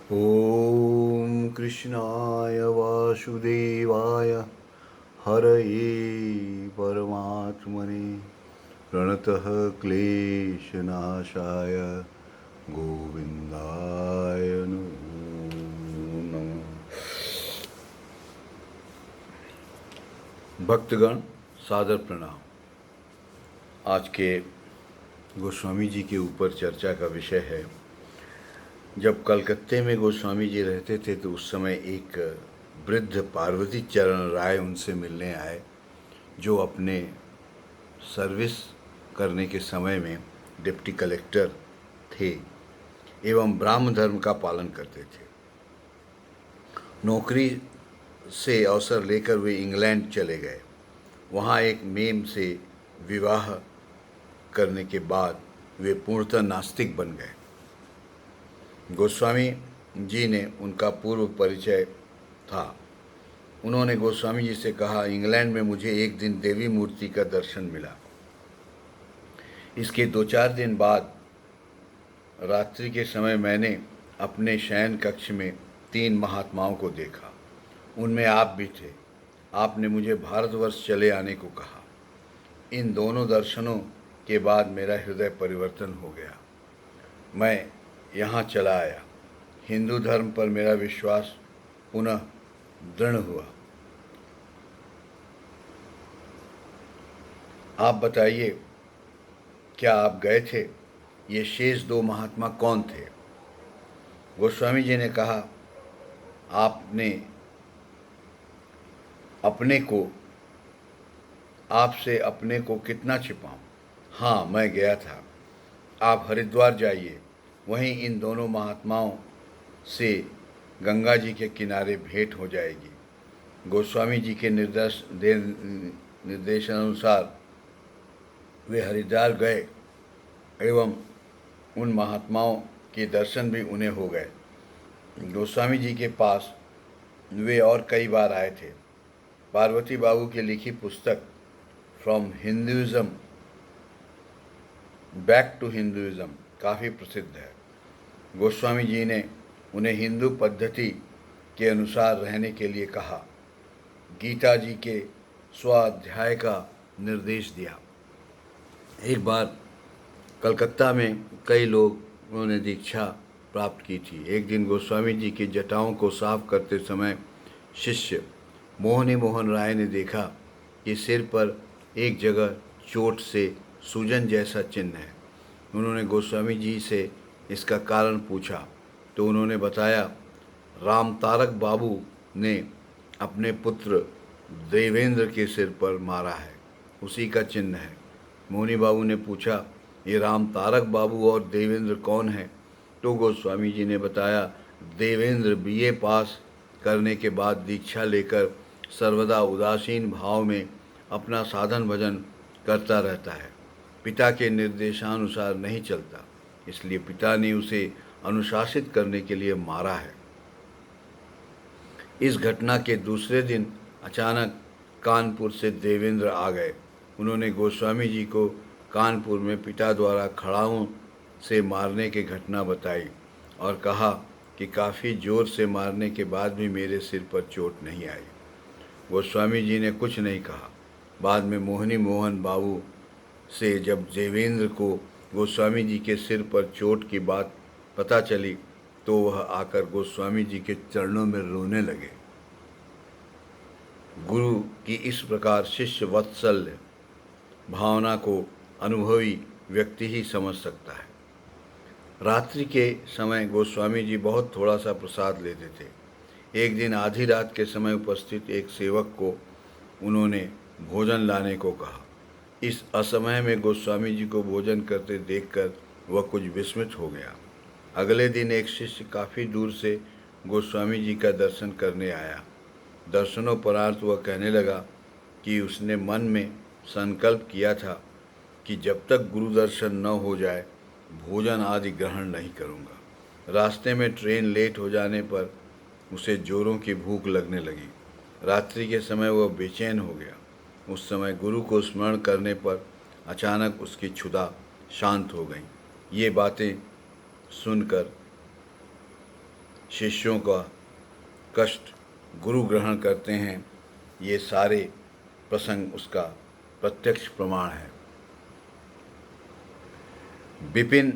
ॐ कृष्णाय वासुदेवाय हरये परमात्मने प्रणतः क्लेशनाशाय गोविन्दाय नमो नमः। भक्तगण सादर प्रणाम। आज के गोस्वामी जी के ऊपर चर्चा का विषय है। जब कलकत्ते में गोस्वामी जी रहते थे तो उस समय एक वृद्ध पार्वती चरण राय उनसे मिलने आए, जो अपने सर्विस करने के समय में डिप्टी कलेक्टर थे एवं ब्राह्म धर्म का पालन करते थे। नौकरी से अवसर लेकर वे इंग्लैंड चले गए। वहाँ एक मेम से विवाह करने के बाद वे पूर्णतः नास्तिक बन गए। गोस्वामी जी ने उनका पूर्व परिचय था। उन्होंने गोस्वामी जी से कहा, इंग्लैंड में मुझे एक दिन देवी मूर्ति का दर्शन मिला। इसके 2-4 दिन बाद रात्रि के समय मैंने अपने शयन कक्ष में 3 महात्माओं को देखा। उनमें आप भी थे। आपने मुझे भारतवर्ष चले आने को कहा। इन दोनों दर्शनों के बाद मेरा हृदय परिवर्तन हो गया। मैं यहाँ चला आया। हिंदू धर्म पर मेरा विश्वास पुनः दृढ़ हुआ। आप बताइए, क्या आप गए थे? ये शेष 2 महात्मा कौन थे? गोस्वामी जी ने कहा, आपने आपसे अपने को कितना छिपाऊं? हाँ, मैं गया था। आप हरिद्वार जाइए, वहीं इन दोनों महात्माओं से गंगा जी के किनारे भेंट हो जाएगी। गोस्वामी जी के निर्देशानुसार वे हरिद्वार गए एवं उन महात्माओं के दर्शन भी उन्हें हो गए। गोस्वामी जी के पास वे और कई बार आए थे। पार्वती बाबू की लिखी पुस्तक from Hinduism back to Hinduism काफ़ी प्रसिद्ध है। गोस्वामी जी ने उन्हें हिंदू पद्धति के अनुसार रहने के लिए कहा। गीता जी के स्वाध्याय का निर्देश दिया। एक बार कलकत्ता में कई लोगों ने दीक्षा प्राप्त की थी। एक दिन गोस्वामी जी की जटाओं को साफ करते समय शिष्य मोहनी मोहन राय ने देखा कि सिर पर एक जगह चोट से सूजन जैसा चिन्ह है। उन्होंने गोस्वामी जी से इसका कारण पूछा तो उन्होंने बताया, राम तारक बाबू ने अपने पुत्र देवेंद्र के सिर पर मारा है, उसी का चिन्ह है। मोहनी बाबू ने पूछा, ये राम तारक बाबू और देवेंद्र कौन है? तो गोस्वामी जी ने बताया, देवेंद्र बीए पास करने के बाद दीक्षा लेकर सर्वदा उदासीन भाव में अपना साधन भजन करता रहता है, पिता के निर्देशानुसार नहीं चलता, इसलिए पिता ने उसे अनुशासित करने के लिए मारा है। इस घटना के दूसरे दिन अचानक कानपुर से देवेंद्र आ गए। उन्होंने गोस्वामी जी को कानपुर में पिता द्वारा खड़ाऊं से मारने की घटना बताई और कहा कि काफ़ी जोर से मारने के बाद भी मेरे सिर पर चोट नहीं आई। गोस्वामी जी ने कुछ नहीं कहा। बाद में मोहनी मोहन बाबू से जब देवेंद्र को गोस्वामी जी के सिर पर चोट की बात पता चली तो वह आकर गोस्वामी जी के चरणों में रोने लगे। गुरु की इस प्रकार शिष्य वात्सल्य भावना को अनुभवी व्यक्ति ही समझ सकता है। रात्रि के समय गोस्वामी जी बहुत थोड़ा सा प्रसाद लेते थे। एक दिन आधी रात के समय उपस्थित एक सेवक को उन्होंने भोजन लाने को कहा। इस असमय में गोस्वामी जी को भोजन करते देखकर वह कुछ विस्मित हो गया। अगले दिन एक शिष्य काफ़ी दूर से गोस्वामी जी का दर्शन करने आया। दर्शनोपरांत वह कहने लगा कि उसने मन में संकल्प किया था कि जब तक गुरु दर्शन न हो जाए भोजन आदि ग्रहण नहीं करूँगा। रास्ते में ट्रेन लेट हो जाने पर उसे जोरों की भूख लगने लगी। रात्रि के समय वह बेचैन हो गया। उस समय गुरु को स्मरण करने पर अचानक उसकी क्षुधा शांत हो गई। ये बातें सुनकर शिष्यों का कष्ट गुरु ग्रहण करते हैं, ये सारे प्रसंग उसका प्रत्यक्ष प्रमाण है। विपिन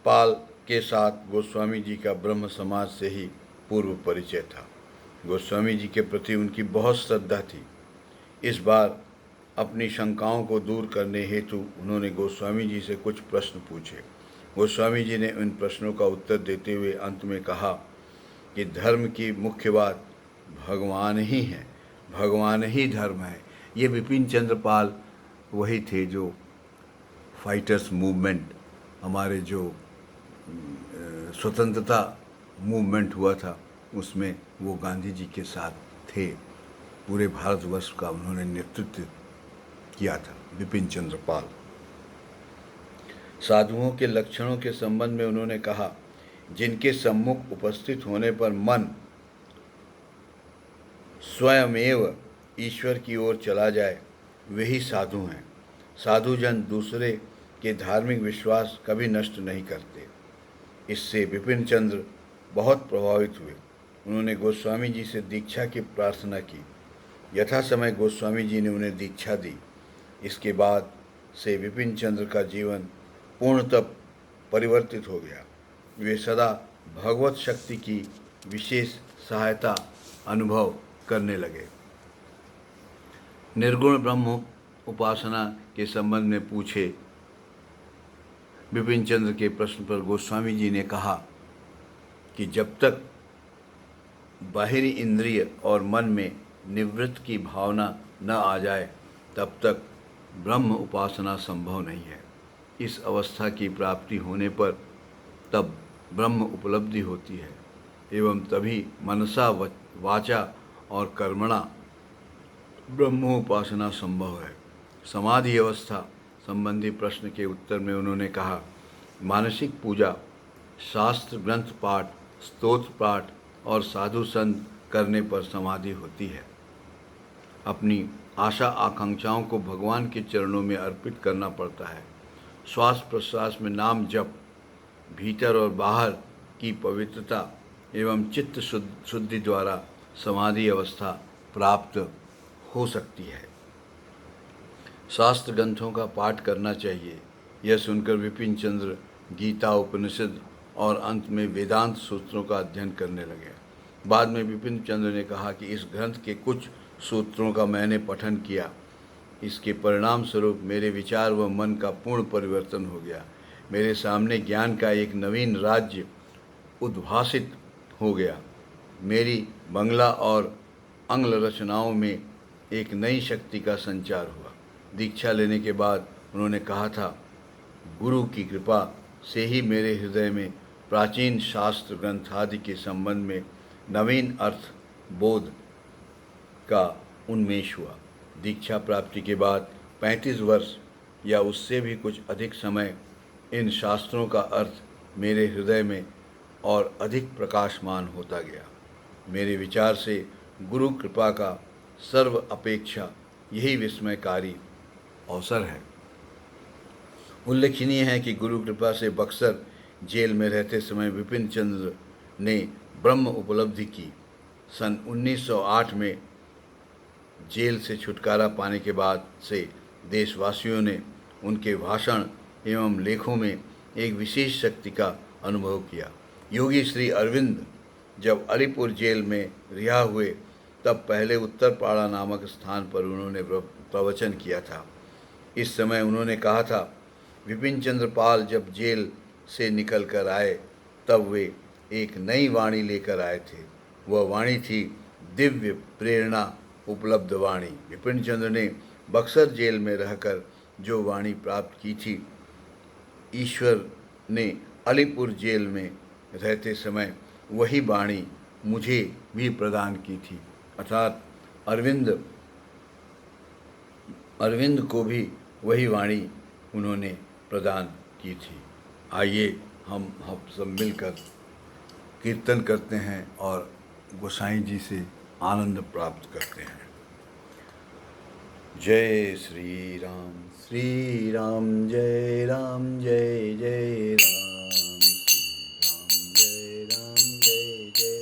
पाल के साथ गोस्वामी जी का ब्रह्म समाज से ही पूर्व परिचय था। गोस्वामी जी के प्रति उनकी बहुत श्रद्धा थी। इस बार अपनी शंकाओं को दूर करने हेतु उन्होंने गोस्वामी जी से कुछ प्रश्न पूछे। गोस्वामी जी ने उन प्रश्नों का उत्तर देते हुए अंत में कहा कि धर्म की मुख्य बात भगवान ही है, भगवान ही धर्म है। ये विपिन चंद्र पाल वही थे जो फाइटर्स मूवमेंट, हमारे जो स्वतंत्रता मूवमेंट हुआ था उसमें वो गांधी जी के साथ थे। पूरे भारतवर्ष का उन्होंने नेतृत्व किया था, विपिन चंद्र पाल। साधुओं के लक्षणों के संबंध में उन्होंने कहा, जिनके सम्मुख उपस्थित होने पर मन स्वयमेव ईश्वर की ओर चला जाए, वही साधु हैं। साधुजन दूसरे के धार्मिक विश्वास कभी नष्ट नहीं करते। इससे विपिन चंद्र बहुत प्रभावित हुए। उन्होंने गोस्वामी जी से दीक्षा की प्रार्थना की। यथा समय गोस्वामी जी ने उन्हें दीक्षा दी। इसके बाद से विपिन चंद्र का जीवन पूर्णतः परिवर्तित हो गया। वे सदा भगवत शक्ति की विशेष सहायता अनुभव करने लगे। निर्गुण ब्रह्म उपासना के संबंध में पूछे विपिन चंद्र के प्रश्न पर गोस्वामी जी ने कहा कि जब तक बाहरी इंद्रिय और मन में निवृत्त की भावना न आ जाए तब तक ब्रह्म उपासना संभव नहीं है। इस अवस्था की प्राप्ति होने पर तब ब्रह्म उपलब्धि होती है एवं तभी मनसा वाचा और कर्मणा ब्रह्मोपासना संभव है। समाधि अवस्था संबंधी प्रश्न के उत्तर में उन्होंने कहा, मानसिक पूजा, शास्त्र ग्रंथ पाठ, स्तोत्र पाठ और साधु संत करने पर समाधि होती है। अपनी आशा आकांक्षाओं को भगवान के चरणों में अर्पित करना पड़ता है। श्वास प्रश्वास में नाम जप, भीतर और बाहर की पवित्रता एवं चित्त शुद्धि द्वारा समाधि अवस्था प्राप्त हो सकती है। शास्त्र ग्रंथों का पाठ करना चाहिए। यह सुनकर विपिन चंद्र गीता, उपनिषद और अंत में वेदांत सूत्रों का अध्ययन करने लगे। बाद में विपिन चंद्र ने कहा कि इस ग्रंथ के कुछ सूत्रों का मैंने पठन किया। इसके परिणाम स्वरूप मेरे विचार व मन का पूर्ण परिवर्तन हो गया। मेरे सामने ज्ञान का एक नवीन राज्य उद्भासित हो गया। मेरी बंगला और आंग्ल रचनाओं में एक नई शक्ति का संचार हुआ। दीक्षा लेने के बाद उन्होंने कहा था, गुरु की कृपा से ही मेरे हृदय में प्राचीन शास्त्र ग्रंथ आदि के संबंध में नवीन अर्थ बोध का उन्मेष हुआ। दीक्षा प्राप्ति के बाद 35 वर्ष या उससे भी कुछ अधिक समय इन शास्त्रों का अर्थ मेरे हृदय में और अधिक प्रकाशमान होता गया। मेरे विचार से गुरु कृपा का सर्व अपेक्षा यही विस्मयकारी अवसर है। उल्लेखनीय है कि गुरु कृपा से बक्सर जेल में रहते समय विपिन चंद्र ने ब्रह्म उपलब्धि की। सन 1908 में जेल से छुटकारा पाने के बाद से देशवासियों ने उनके भाषण एवं लेखों में एक विशेष शक्ति का अनुभव किया। योगी श्री अरविंद जब अलीपुर जेल में रिहा हुए तब पहले उत्तरपाड़ा नामक स्थान पर उन्होंने प्रवचन किया था। इस समय उन्होंने कहा था, विपिन चंद्र पाल जब जेल से निकल कर आए तब वे एक नई वाणी लेकर आए थे। वह वाणी थी दिव्य प्रेरणा उपलब्ध वाणी। विपिन चंद्र ने बक्सर जेल में रहकर जो वाणी प्राप्त की थी, ईश्वर ने अलीपुर जेल में रहते समय वही वाणी मुझे भी प्रदान की थी। अर्थात अरविंद को भी वही वाणी उन्होंने प्रदान की थी। आइए हम सब मिलकर कीर्तन करते हैं और गोसाई जी से आनंद प्राप्त करते हैं। जय श्री राम जय राम जय जय राम, श्री राम जय राम जय जय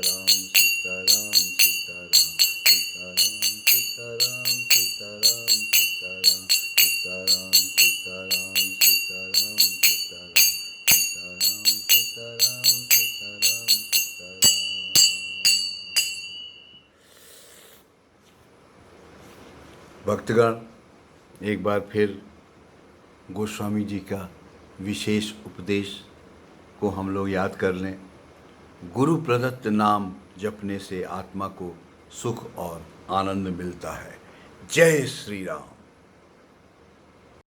सीताराम सीताराम सीताराम सीताराम सीताराम सीताराम सीताराम सीताराम सीताराम सीताराम सीताराम सीताराम सीताराम सीताराम। भक्तगण, एक बार फिर गोस्वामी जी का विशेष उपदेश को हम लोग याद कर लें। गुरु प्रदत्त नाम जपने से आत्मा को सुख और आनंद मिलता है। जय श्री राम।